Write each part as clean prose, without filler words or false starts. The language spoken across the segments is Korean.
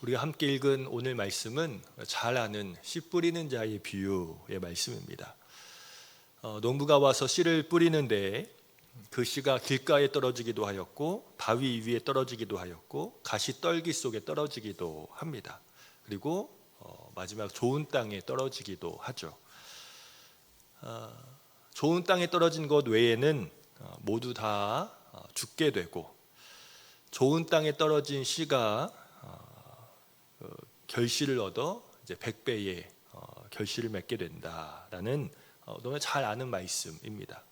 우리가 함께 읽은 오늘 말씀은 잘 아는 씨 뿌리는 자의 비유의 말씀입니다. 농부가 와서 씨를 뿌리는데 그 씨가 길가에 떨어지기도 하였고 바위 위에 떨어지기도 하였고 가시떨기 속에 떨어지기도 합니다. 그리고 마지막 좋은 땅에 떨어지기도 하죠. 좋은 땅에 떨어진 것 외에는 모두 다 죽게 되고, 좋은 땅에 떨어진 씨가 결실을 얻어 이제 100배의 결실을 맺게 된다라는 너무 잘 아는 말씀입니다.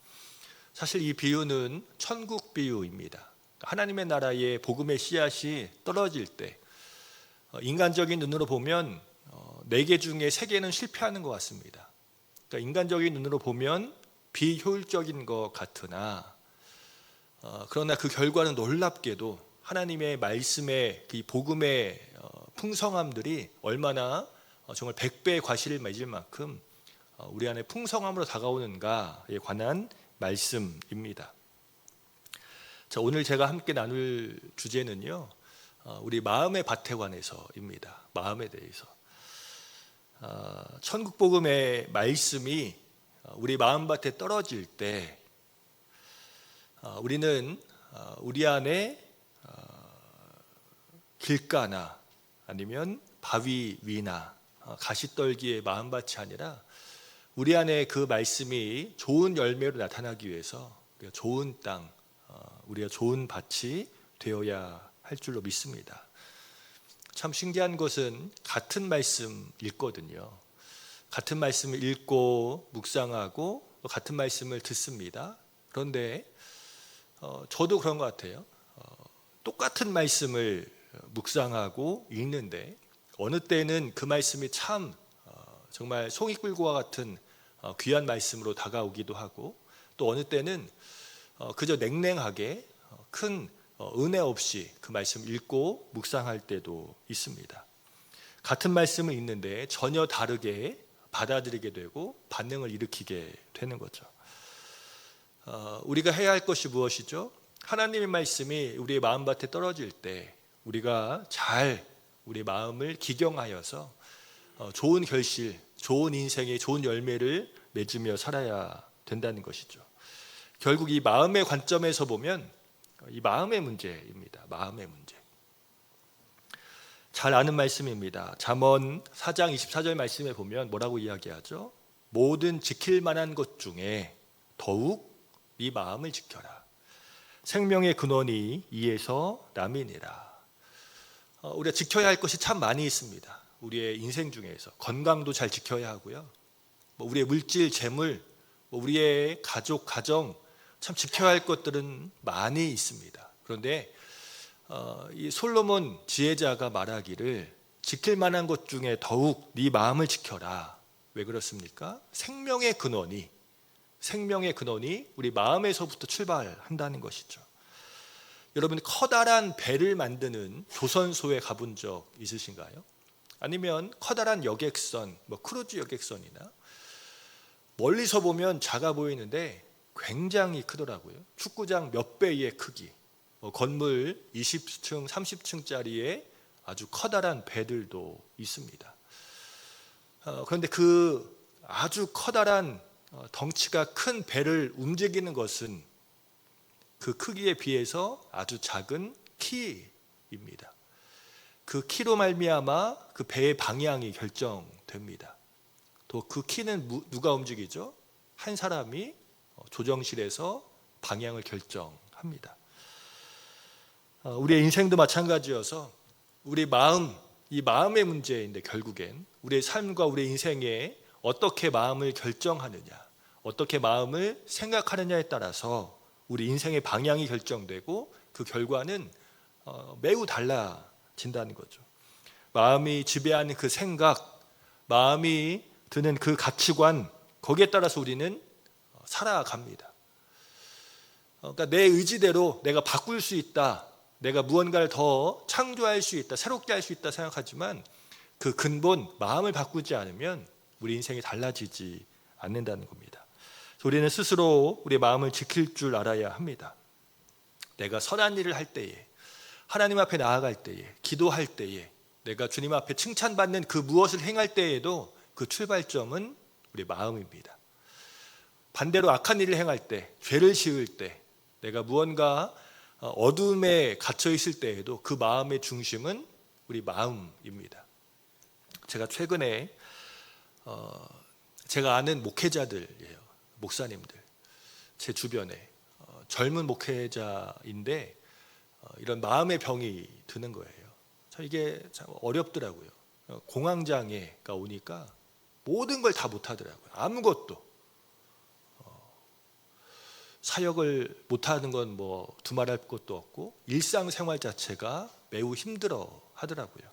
사실 이 비유는 천국 비유입니다. 하나님의 나라에 복음의 씨앗이 떨어질 때 인간적인 눈으로 보면 4개 중에 3개는 실패하는 것 같습니다. 그러니까 인간적인 눈으로 보면 비효율적인 것 같으나 그러나 그 결과는 놀랍게도 하나님의 말씀의 그 복음의 풍성함들이 얼마나 정말 100배의 과실을 맺을 만큼 우리 안에 풍성함으로 다가오는가에 관한 말씀입니다. 자, 오늘 제가 함께 나눌 주제는요, 우리 마음의 밭에 관해서입니다. 마음에 대해서. 천국 복음의 말씀이 우리 마음밭에 떨어질 때 우리는 우리 안에 길가나 아니면 바위 위나 가시떨기의 마음밭이 아니라 우리 안에 그 말씀이 좋은 열매로 나타나기 위해서 우리가 좋은 땅, 우리가 좋은 밭이 되어야 할 줄로 믿습니다. 참 신기한 것은 같은 말씀 읽거든요. 같은 말씀을 읽고 묵상하고 같은 말씀을 듣습니다. 그런데 저도 그런 것 같아요. 똑같은 말씀을 묵상하고 읽는데 어느 때는 그 말씀이 참 정말 송이꿀과 같은 귀한 말씀으로 다가오기도 하고, 또 어느 때는 그저 냉랭하게 큰 은혜 없이 그 말씀을 읽고 묵상할 때도 있습니다. 같은 말씀을 읽는데 전혀 다르게 받아들이게 되고 반응을 일으키게 되는 거죠. 우리가 해야 할 것이 무엇이죠? 하나님의 말씀이 우리의 마음밭에 떨어질 때 우리가 잘 우리 마음을 기경하여서 좋은 결실, 좋은 인생의 좋은 열매를 맺으며 살아야 된다는 것이죠. 결국 이 마음의 관점에서 보면 이 마음의 문제입니다. 마음의 문제. 잘 아는 말씀입니다. 잠언 4장 24절 말씀에 보면 뭐라고 이야기하죠? 모든 지킬 만한 것 중에 더욱 네 마음을 지켜라. 생명의 근원이 이에서 남이니라. 우리가 지켜야 할 것이 참 많이 있습니다. 우리의 인생 중에서 건강도 잘 지켜야 하고요. 우리의 물질, 재물, 우리의 가족, 가정 참 지켜야 할 것들은 많이 있습니다. 그런데 이 솔로몬 지혜자가 말하기를 지킬 만한 것 중에 더욱 네 마음을 지켜라. 왜 그렇습니까? 생명의 근원이 우리 마음에서부터 출발한다는 것이죠. 여러분, 커다란 배를 만드는 조선소에 가본 적 있으신가요? 아니면 커다란 여객선, 크루즈 여객선이나 멀리서 보면 작아 보이는데 굉장히 크더라고요. 축구장 몇 배의 크기, 건물 20층, 30층짜리의 아주 커다란 배들도 있습니다. 그런데 그 아주 커다란 덩치가 큰 배를 움직이는 것은 그 크기에 비해서 아주 작은 키입니다. 그 키로 말미암아 그 배의 방향이 결정됩니다. 또 그 키는 누가 움직이죠? 한 사람이 조정실에서 방향을 결정합니다. 우리의 인생도 마찬가지여서 우리 마음, 이 마음의 문제인데 결국엔 우리의 삶과 우리의 인생에 어떻게 마음을 결정하느냐, 어떻게 마음을 생각하느냐에 따라서 우리 인생의 방향이 결정되고 그 결과는 매우 달라진다는 거죠. 마음이 지배하는 그 생각, 마음이 드는 그 가치관, 거기에 따라서 우리는 살아갑니다. 그러니까 내 의지대로 내가 바꿀 수 있다, 내가 무언가를 더 창조할 수 있다, 새롭게 할 수 있다 생각하지만 그 근본, 마음을 바꾸지 않으면 우리 인생이 달라지지 않는다는 겁니다. 우리는 스스로 우리 마음을 지킬 줄 알아야 합니다. 내가 선한 일을 할 때에, 하나님 앞에 나아갈 때에, 기도할 때에 내가 주님 앞에 칭찬받는 그 무엇을 행할 때에도 그 출발점은 우리 마음입니다. 반대로 악한 일을 행할 때, 죄를 지을 때, 내가 무언가 어둠에 갇혀 있을 때에도 그 마음의 중심은 우리 마음입니다. 제가 최근에 제가 아는 목회자들이에요. 목사님들, 제 주변에 젊은 목회자인데 이런 마음의 병이 드는 거예요. 이게 참 어렵더라고요. 공황장애가 오니까 모든 걸 다 못하더라고요. 아무것도. 사역을 못하는 건 뭐 두말할 것도 없고 일상생활 자체가 매우 힘들어 하더라고요.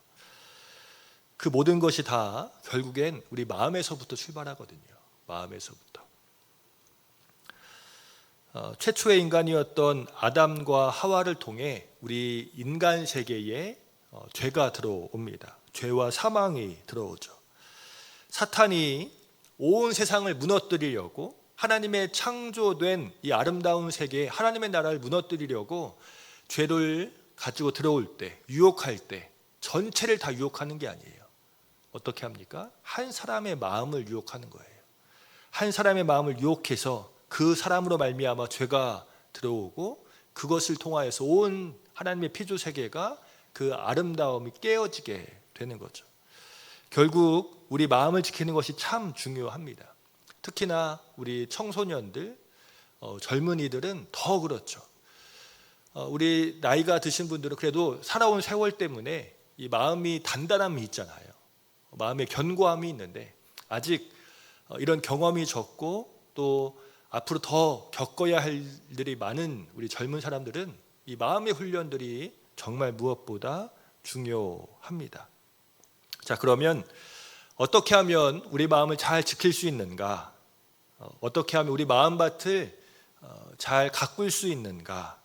그 모든 것이 다 결국엔 우리 마음에서부터 출발하거든요. 마음에서부터. 최초의 인간이었던 아담과 하와를 통해 우리 인간 세계에 죄가 들어옵니다. 죄와 사망이 들어오죠. 사탄이 온 세상을 무너뜨리려고, 하나님의 창조된 이 아름다운 세계에 하나님의 나라를 무너뜨리려고 죄를 가지고 들어올 때, 유혹할 때 전체를 다 유혹하는 게 아니에요. 어떻게 합니까? 한 사람의 마음을 유혹하는 거예요. 한 사람의 마음을 유혹해서 그 사람으로 말미암아 죄가 들어오고, 그것을 통하여서 온 하나님의 피조 세계가 그 아름다움이 깨어지게 되는 거죠. 결국 우리 마음을 지키는 것이 참 중요합니다. 특히나 우리 청소년들, 젊은이들은 더 그렇죠. 우리 나이가 드신 분들은 그래도 살아온 세월 때문에 이 마음이 단단함이 있잖아요. 마음의 견고함이 있는데, 아직 이런 경험이 적고 또 앞으로 더 겪어야 할 일들이 많은 우리 젊은 사람들은 이 마음의 훈련들이 정말 무엇보다 중요합니다. 자, 그러면 어떻게 하면 우리 마음을 잘 지킬 수 있는가? 어떻게 하면 우리 마음밭을 잘 가꿀 수 있는가?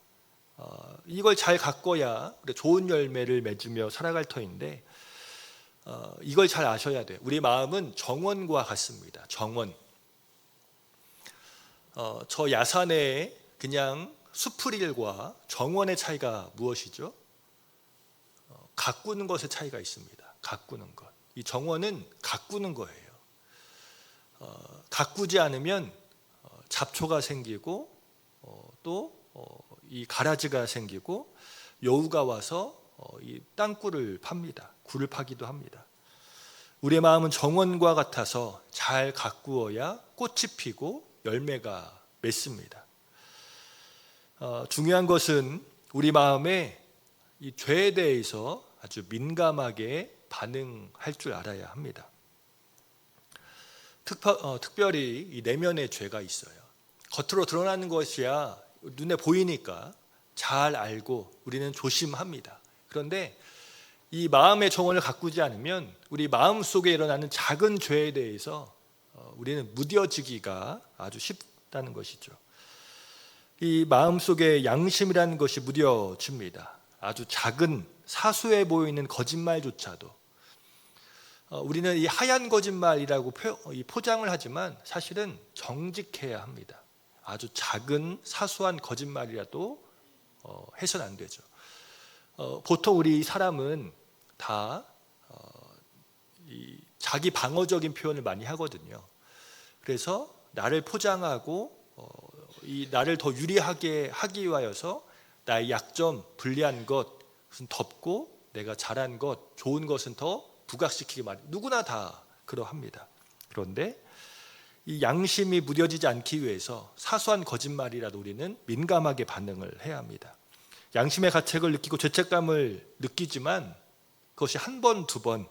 이걸 잘 가꿔야 좋은 열매를 맺으며 살아갈 터인데, 이걸 잘 아셔야 돼요. 우리 마음은 정원과 같습니다. 정원. 저 야산에 그냥 수풀일과 정원의 차이가 무엇이죠? 가꾸는 것의 차이가 있습니다. 가꾸는 것. 이 정원은 가꾸는 거예요. 가꾸지 않으면 잡초가 생기고 또 이 가라지가 생기고 여우가 와서 이 땅굴을 팝니다. 굴을 파기도 합니다. 우리의 마음은 정원과 같아서 잘 가꾸어야 꽃이 피고 열매가 맺습니다. 중요한 것은 우리 마음에 이 죄에 대해서 아주 민감하게 반응할 줄 알아야 합니다. 특별히 이 내면의 죄가 있어요. 겉으로 드러나는 것이야 눈에 보이니까 잘 알고 우리는 조심합니다. 그런데 이 마음의 정원을 가꾸지 않으면 우리 마음 속에 일어나는 작은 죄에 대해서 우리는 무뎌지기가 아주 쉽다는 것이죠. 이 마음 속에 양심이라는 것이 무뎌집니다. 아주 작은 사소해 보이는 거짓말조차도 우리는 이 하얀 거짓말이라고 포장을 하지만 사실은 정직해야 합니다. 아주 작은 사소한 거짓말이라도 해서는 안 되죠. 보통 우리 사람은 다 이 자기 방어적인 표현을 많이 하거든요. 그래서 나를 포장하고 이 나를 더 유리하게 하기 위하여서 나의 약점, 불리한 것은 덮고 내가 잘한 것, 좋은 것은 더 부각시키기 마련. 누구나 다 그러합니다. 그런데 이 양심이 무뎌지지 않기 위해서 사소한 거짓말이라도 우리는 민감하게 반응을 해야 합니다. 양심의 가책을 느끼고 죄책감을 느끼지만 그것이 한 번, 두 번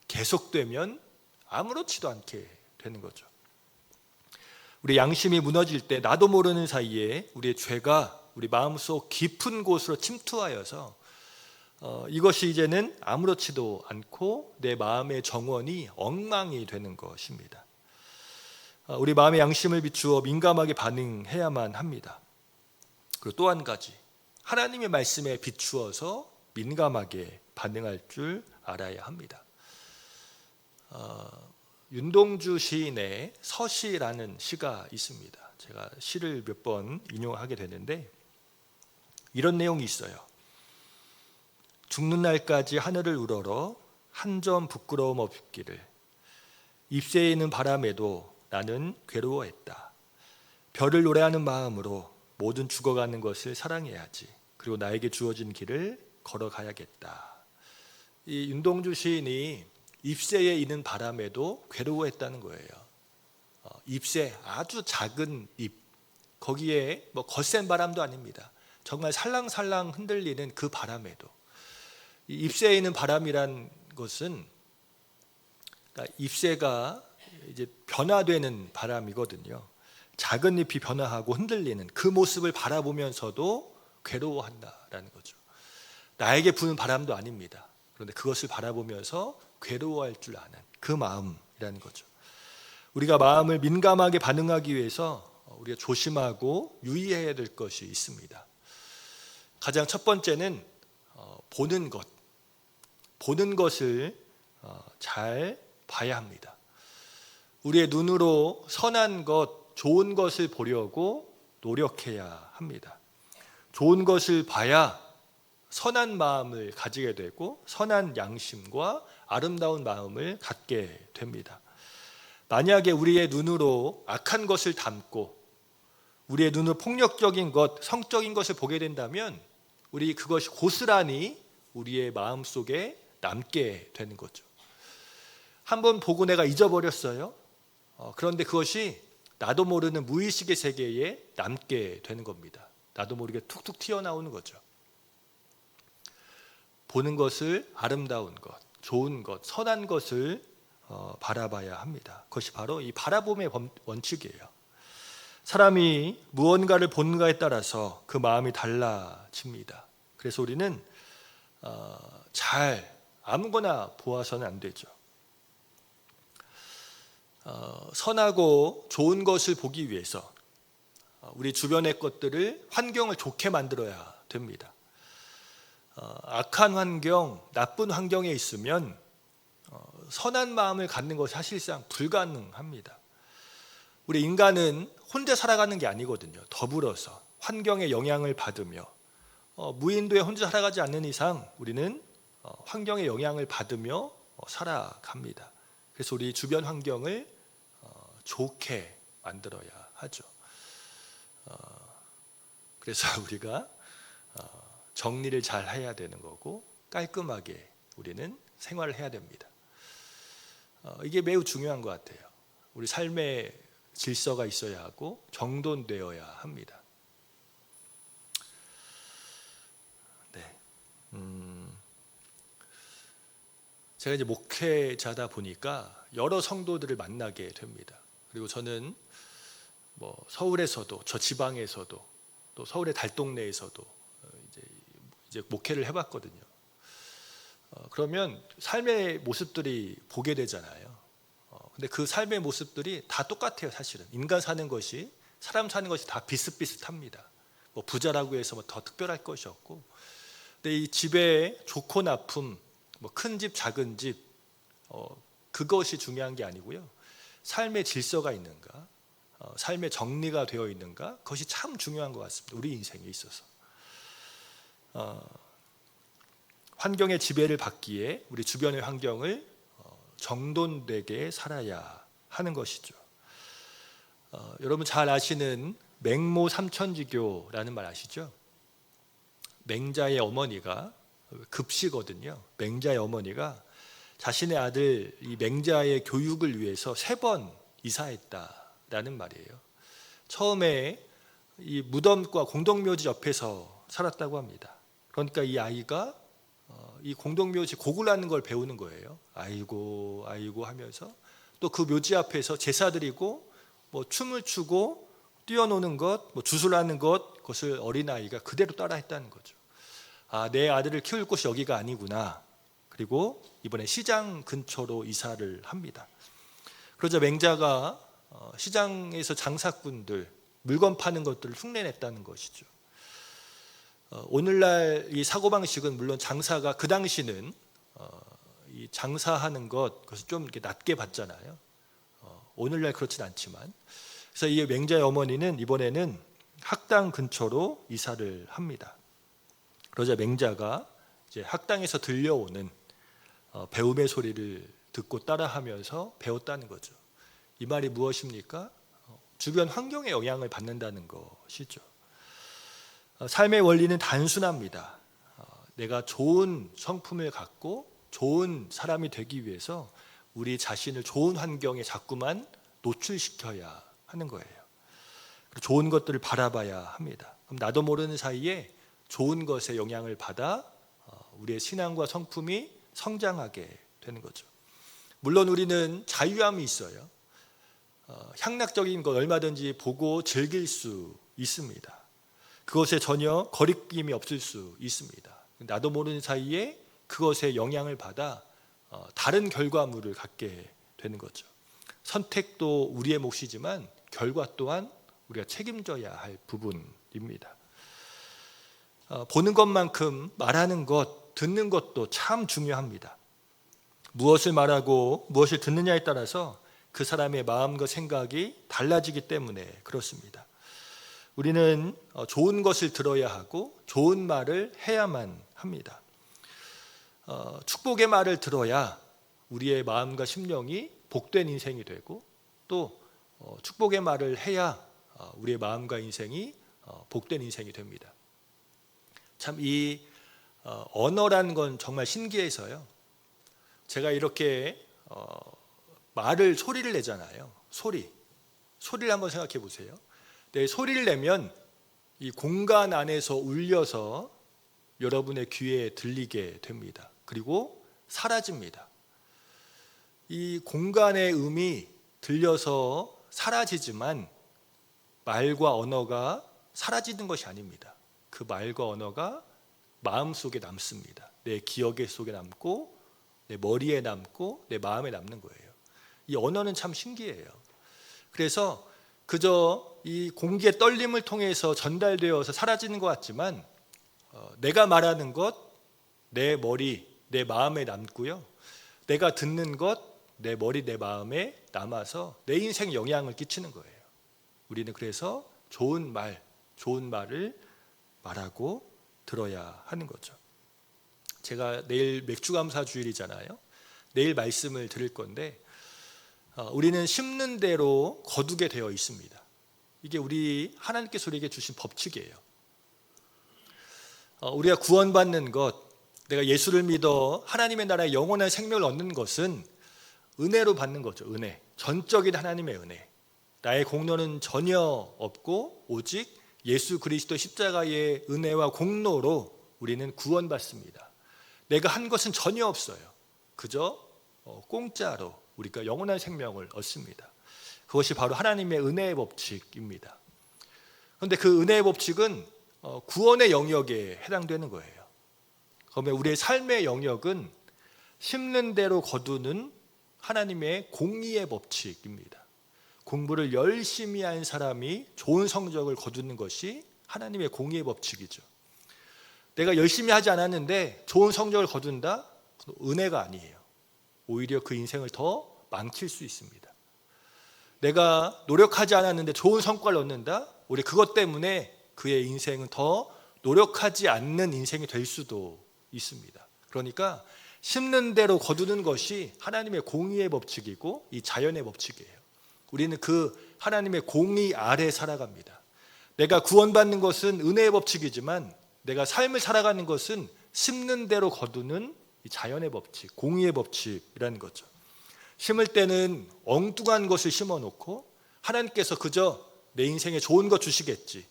계속되면 아무렇지도 않게 되는 거죠. 우리 양심이 무너질 때 나도 모르는 사이에 우리의 죄가 우리 마음속 깊은 곳으로 침투하여서 이것이 이제는 아무렇지도 않고 내 마음의 정원이 엉망이 되는 것입니다. 우리 마음의 양심을 비추어 민감하게 반응해야만 합니다. 그리고 또 한 가지, 하나님의 말씀에 비추어서 민감하게 반응할 줄 알아야 합니다. 윤동주 시인의 서시라는 시가 있습니다. 제가 시를 몇 번 인용하게 되는데 이런 내용이 있어요. 죽는 날까지 하늘을 우러러 한 점 부끄러움 없기를. 잎새에 있는 바람에도 나는 괴로워했다. 별을 노래하는 마음으로 모든 죽어가는 것을 사랑해야지. 그리고 나에게 주어진 길을 걸어가야겠다. 이 윤동주 시인이 잎새에 있는 바람에도 괴로워했다는 거예요. 잎새, 아주 작은 잎, 거기에 뭐 거센 바람도 아닙니다. 정말 살랑살랑 흔들리는 그 바람에도, 이 잎새에 있는 바람이란 것은, 그러니까 잎새가 이제 변화되는 바람이거든요. 작은 잎이 변화하고 흔들리는 그 모습을 바라보면서도 괴로워한다라는 거죠. 나에게 부는 바람도 아닙니다. 그런데 그것을 바라보면서 괴로워할 줄 아는 그 마음이라는 거죠. 우리가 마음을 민감하게 반응하기 위해서 우리가 조심하고 유의해야 될 것이 있습니다. 가장 첫 번째는 보는 것. 보는 것을 잘 봐야 합니다. 우리의 눈으로 선한 것, 좋은 것을 보려고 노력해야 합니다. 좋은 것을 봐야 선한 마음을 가지게 되고 선한 양심과 아름다운 마음을 갖게 됩니다. 만약에 우리의 눈으로 악한 것을 담고 우리의 눈으로 폭력적인 것, 성적인 것을 보게 된다면 우리 그것이 고스란히 우리의 마음속에 남게 되는 거죠. 한번 보고 내가 잊어버렸어요. 그런데 그것이 나도 모르는 무의식의 세계에 남게 되는 겁니다. 나도 모르게 툭툭 튀어나오는 거죠. 보는 것을 아름다운 것, 좋은 것, 선한 것을 바라봐야 합니다. 그것이 바로 이 바라봄의 원칙이에요. 사람이 무언가를 보는가에 따라서 그 마음이 달라집니다. 그래서 우리는 잘 아무거나 보아서는 안 되죠. 선하고 좋은 것을 보기 위해서 우리 주변의 것들을, 환경을 좋게 만들어야 됩니다. 악한 환경, 나쁜 환경에 있으면 선한 마음을 갖는 것이 사실상 불가능합니다. 우리 인간은 혼자 살아가는 게 아니거든요. 더불어서 환경의 영향을 받으며, 무인도에 혼자 살아가지 않는 이상 우리는 환경의 영향을 받으며 살아갑니다. 그래서 우리 주변 환경을 좋게 만들어야 하죠. 그래서 우리가 정리를 잘 해야 되는 거고 깔끔하게 우리는 생활을 해야 됩니다. 이게 매우 중요한 것 같아요. 우리 삶의 질서가 있어야 하고 정돈되어야 합니다. 네. 제가 이제 목회자다 보니까 여러 성도들을 만나게 됩니다. 그리고 저는 뭐 서울에서도, 저 지방에서도, 또 서울의 달동네에서도 이제 목회를 해봤거든요. 그러면 삶의 모습들이 보게 되잖아요. 근데 그 삶의 모습들이 다 똑같아요. 사실은 인간 사는 것이, 사람 사는 것이 다 비슷비슷합니다. 뭐 부자라고 해서 뭐 더 특별할 것이 없고, 근데 이 집에 좋고 나쁨, 뭐 큰 집, 작은 집, 그것이 중요한 게 아니고요. 삶의 질서가 있는가, 삶의 정리가 되어 있는가, 그것이 참 중요한 것 같습니다. 우리 인생에 있어서. 환경의 지배를 받기에 우리 주변의 환경을 정돈되게 살아야 하는 것이죠. 여러분 잘 아시는 맹모 삼천지교라는 말 아시죠? 맹자의 어머니가, 급시거든요. 맹자의 어머니가 자신의 아들 이 맹자의 교육을 위해서 3번 이사했다라는 말이에요. 처음에 이 무덤과 공동묘지 옆에서 살았다고 합니다. 그러니까 이 아이가 이 공동묘지 곡을 하는 걸 배우는 거예요. 아이고 아이고 하면서 또 그 묘지 앞에서 제사 드리고 뭐 춤을 추고 뛰어노는 것, 뭐 주술하는 것, 그것을 어린아이가 그대로 따라했다는 거죠. 아, 내 아들을 키울 곳이 여기가 아니구나. 그리고 이번에 시장 근처로 이사를 합니다. 그러자 맹자가 시장에서 장사꾼들, 물건 파는 것들을 흉내냈다는 것이죠. 오늘날 이 사고방식은 물론 장사가, 그 당시는 이 장사하는 것, 그것을 좀 이렇게 낮게 봤잖아요. 오늘날 그렇진 않지만. 그래서 이 맹자의 어머니는 이번에는 학당 근처로 이사를 합니다. 그러자 맹자가 이제 학당에서 들려오는 배움의 소리를 듣고 따라하면서 배웠다는 거죠. 이 말이 무엇입니까? 주변 환경에 영향을 받는다는 것이죠. 삶의 원리는 단순합니다. 내가 좋은 성품을 갖고 좋은 사람이 되기 위해서 우리 자신을 좋은 환경에 자꾸만 노출시켜야 하는 거예요. 좋은 것들을 바라봐야 합니다. 그럼 나도 모르는 사이에 좋은 것에 영향을 받아 우리의 신앙과 성품이 성장하게 되는 거죠. 물론 우리는 자유함이 있어요. 향락적인 것 얼마든지 보고 즐길 수 있습니다. 그것에 전혀 거리낌이 없을 수 있습니다. 나도 모르는 사이에 그것에 영향을 받아 다른 결과물을 갖게 되는 거죠. 선택도 우리의 몫이지만 결과 또한 우리가 책임져야 할 부분입니다. 보는 것만큼 말하는 것, 듣는 것도 참 중요합니다. 무엇을 말하고 무엇을 듣느냐에 따라서 그 사람의 마음과 생각이 달라지기 때문에 그렇습니다. 우리는 좋은 것을 들어야 하고 좋은 말을 해야만 합니다. 축복의 말을 들어야 우리의 마음과 심령이 복된 인생이 되고 또 축복의 말을 해야 우리의 마음과 인생이 복된 인생이 됩니다. 참 이 언어라는 건 정말 신기해서요. 제가 이렇게 말을 소리를 내잖아요. 소리를 한번 생각해 보세요. 네, 소리를 내면 이 공간 안에서 울려서 여러분의 귀에 들리게 됩니다. 그리고 사라집니다. 이 공간의 음이 들려서 사라지지만 말과 언어가 사라지는 것이 아닙니다. 그 말과 언어가 마음속에 남습니다. 내 기억 속에 남고 내 머리에 남고 내 마음에 남는 거예요. 이 언어는 참 신기해요. 그래서 그저 이 공기의 떨림을 통해서 전달되어서 사라지는 것 같지만 내가 말하는 것, 내 머리, 내 마음에 남고요. 내가 듣는 것, 내 머리, 내 마음에 남아서 내 인생에 영향을 끼치는 거예요. 우리는 그래서 좋은 말을 말하고 들어야 하는 거죠. 제가 내일 맥주감사 주일이잖아요. 내일 말씀을 드릴 건데 우리는 심는 대로 거두게 되어 있습니다. 이게 우리 하나님께서 우리에게 주신 법칙이에요. 우리가 구원받는 것, 내가 예수를 믿어 하나님의 나라에 영원한 생명을 얻는 것은 은혜로 받는 거죠. 은혜, 전적인 하나님의 은혜. 나의 공로는 전혀 없고 오직 예수 그리스도 십자가의 은혜와 공로로 우리는 구원받습니다. 내가 한 것은 전혀 없어요. 그저 공짜로 우리가 영원한 생명을 얻습니다. 그것이 바로 하나님의 은혜의 법칙입니다. 그런데 그 은혜의 법칙은 구원의 영역에 해당되는 거예요. 그러면 우리의 삶의 영역은 심는 대로 거두는 하나님의 공의의 법칙입니다. 공부를 열심히 한 사람이 좋은 성적을 거두는 것이 하나님의 공의의 법칙이죠. 내가 열심히 하지 않았는데 좋은 성적을 거둔다? 은혜가 아니에요. 오히려 그 인생을 더 망칠 수 있습니다. 내가 노력하지 않았는데 좋은 성과를 얻는다? 우리 그것 때문에 그의 인생은 더 노력하지 않는 인생이 될 수도 있습니다. 그러니까 심는 대로 거두는 것이 하나님의 공의의 법칙이고 이 자연의 법칙이에요. 우리는 그 하나님의 공의 아래 살아갑니다. 내가 구원받는 것은 은혜의 법칙이지만 내가 삶을 살아가는 것은 심는 대로 거두는 이 자연의 법칙, 공의의 법칙이라는 거죠. 심을 때는 엉뚱한 것을 심어놓고 하나님께서 그저 내 인생에 좋은 것 주시겠지,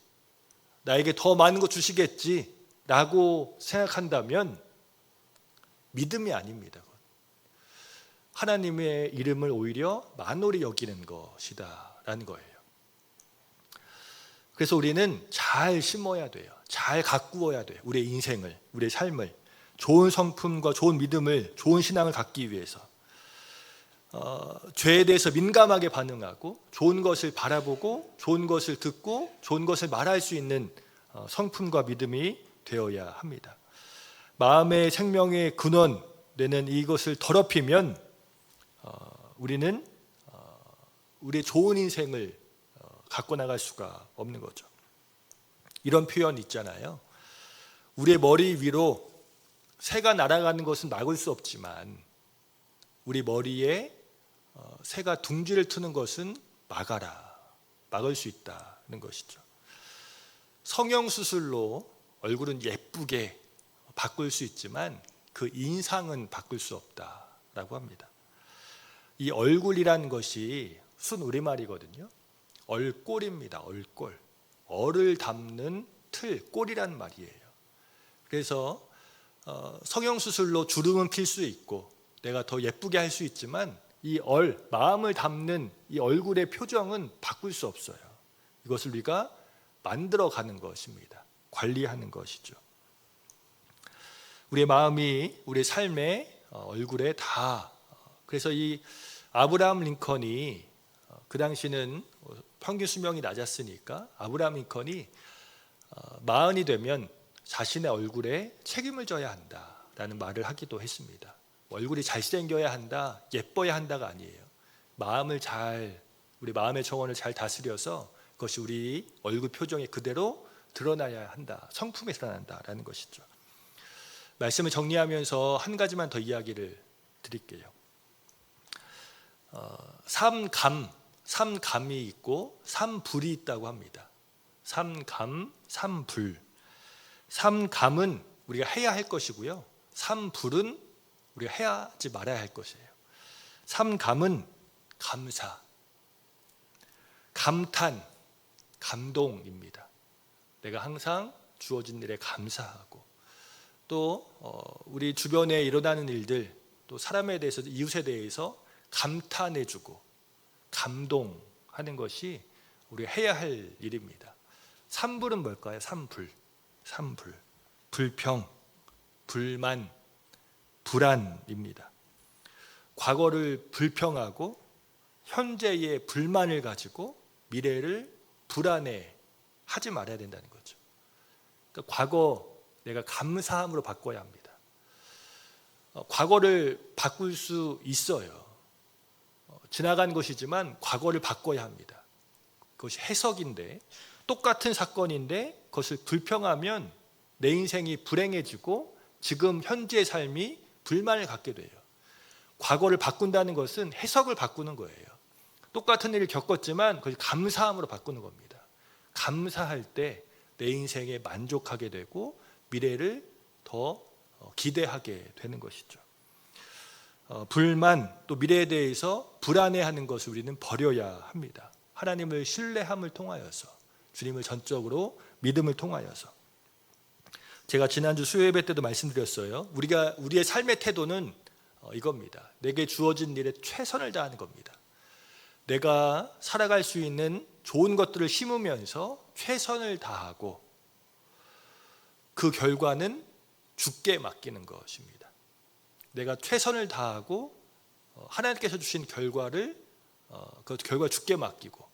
나에게 더 많은 것 주시겠지 라고 생각한다면 믿음이 아닙니다. 하나님의 이름을 오히려 만홀히 여기는 것이다 라는 거예요. 그래서 우리는 잘 심어야 돼요. 잘 가꾸어야 돼요. 우리의 인생을, 우리의 삶을, 좋은 성품과 좋은 믿음을, 좋은 신앙을 갖기 위해서 죄에 대해서 민감하게 반응하고 좋은 것을 바라보고 좋은 것을 듣고 좋은 것을 말할 수 있는 성품과 믿음이 되어야 합니다. 마음의 생명의 근원 되는 이것을 더럽히면 우리는 우리의 좋은 인생을 갖고 나갈 수가 없는 거죠. 이런 표현 있잖아요. 우리의 머리 위로 새가 날아가는 것은 막을 수 없지만 우리 머리에 새가 둥지를 트는 것은 막을 수 있다는 것이죠. 성형수술로 얼굴은 예쁘게 바꿀 수 있지만 그 인상은 바꿀 수 없다라고 합니다. 이 얼굴이라는 것이 순 우리말이거든요. 얼꼴입니다. 얼꼴. 얼을 담는 틀, 꼴이란 말이에요. 그래서 성형수술로 주름은 필 수 있고 내가 더 예쁘게 할 수 있지만 이 마음을 담는 이 얼굴의 표정은 바꿀 수 없어요. 이것을 우리가 만들어가는 것입니다. 관리하는 것이죠. 우리의 마음이 우리의 삶의 얼굴에 다, 그래서 이 아브라함 링컨이 그 당시는 평균 수명이 낮았으니까 아브라함 링컨이 40이 되면 자신의 얼굴에 책임을 져야 한다라는 말을 하기도 했습니다. 얼굴이 잘생겨야 한다, 예뻐야 한다가 아니에요. 우리 마음의 정원을 잘 다스려서 그것이 우리 얼굴 표정에 그대로 드러나야 한다, 성품에 드러난다라는 것이죠. 말씀을 정리하면서 한 가지만 더 이야기를 드릴게요. 삼감이 있고 삼불이 있다고 합니다. 삼감, 삼불. 삼감은 우리가 해야 할 것이고요. 삼불은 우리가 해야 하지 말아야 할 것이에요. 삼감은 감사, 감탄, 감동입니다. 내가 항상 주어진 일에 감사하고 또 우리 주변에 일어나는 일들, 또 사람에 대해서, 이웃에 대해서 감탄해주고 감동하는 것이 우리가 해야 할 일입니다. 삼불은 뭘까요? 삼불. 불평, 불만, 불안입니다. 과거를 불평하고 현재의 불만을 가지고 미래를 불안해하지 말아야 된다는 거죠. 그러니까 과거 내가 감사함으로 바꿔야 합니다. 과거를 바꿀 수 있어요. 지나간 것이지만 과거를 바꿔야 합니다. 그것이 해석인데, 똑같은 사건인데 그것을 불평하면 내 인생이 불행해지고 지금 현재의 삶이 불만을 갖게 돼요. 과거를 바꾼다는 것은 해석을 바꾸는 거예요. 똑같은 일을 겪었지만 그걸 감사함으로 바꾸는 겁니다. 감사할 때 내 인생에 만족하게 되고 미래를 더 기대하게 되는 것이죠. 불만, 또 미래에 대해서 불안해하는 것을 우리는 버려야 합니다. 하나님을 신뢰함을 통하여서, 주님을 전적으로 믿음을 통하여서. 제가 지난주 수요예배 때도 말씀드렸어요. 우리의 삶의 태도는 이겁니다. 내게 주어진 일에 최선을 다하는 겁니다. 내가 살아갈 수 있는 좋은 것들을 심으면서 최선을 다하고 그 결과는 주께 맡기는 것입니다. 내가 최선을 다하고 하나님께서 주신 결과를 그 결과 주께 맡기고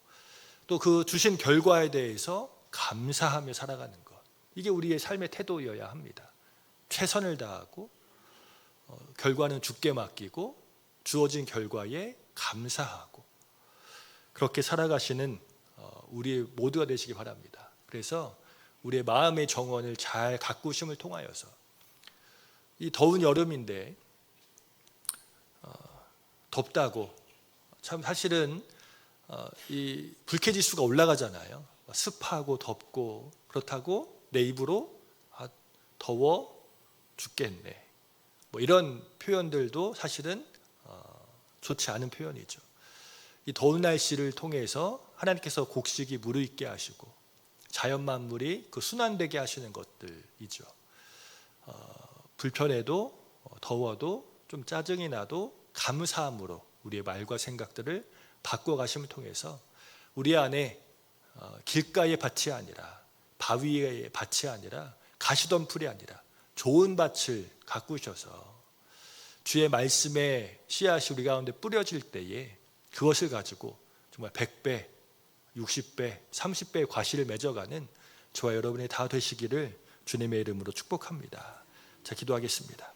또 그 주신 결과에 대해서 감사하며 살아가는 것, 이게 우리의 삶의 태도여야 합니다. 최선을 다하고 결과는 주께 맡기고 주어진 결과에 감사하고 그렇게 살아가시는 우리 모두가 되시기 바랍니다. 그래서 우리의 마음의 정원을 잘 가꾸심을 통하여서, 이 더운 여름인데 덥다고 참 사실은 이 불쾌지수가 올라가잖아요. 습하고 덥고, 그렇다고 내 입으로 더워 죽겠네, 뭐 이런 표현들도 사실은 좋지 않은 표현이죠. 이 더운 날씨를 통해서 하나님께서 곡식이 무르익게 하시고 자연 만물이 그 순환되게 하시는 것들이죠. 불편해도 더워도 좀 짜증이 나도 감사함으로 우리의 말과 생각들을 바꿔가심을 통해서 우리 안에 길가의 밭이 아니라, 바위의 밭이 아니라, 가시덤불이 아니라 좋은 밭을 가꾸셔서 주의 말씀의 씨앗이 우리 가운데 뿌려질 때에 그것을 가지고 정말 100배, 60배, 30배의 과실을 맺어가는 저와 여러분이 다 되시기를 주님의 이름으로 축복합니다. 자, 기도하겠습니다.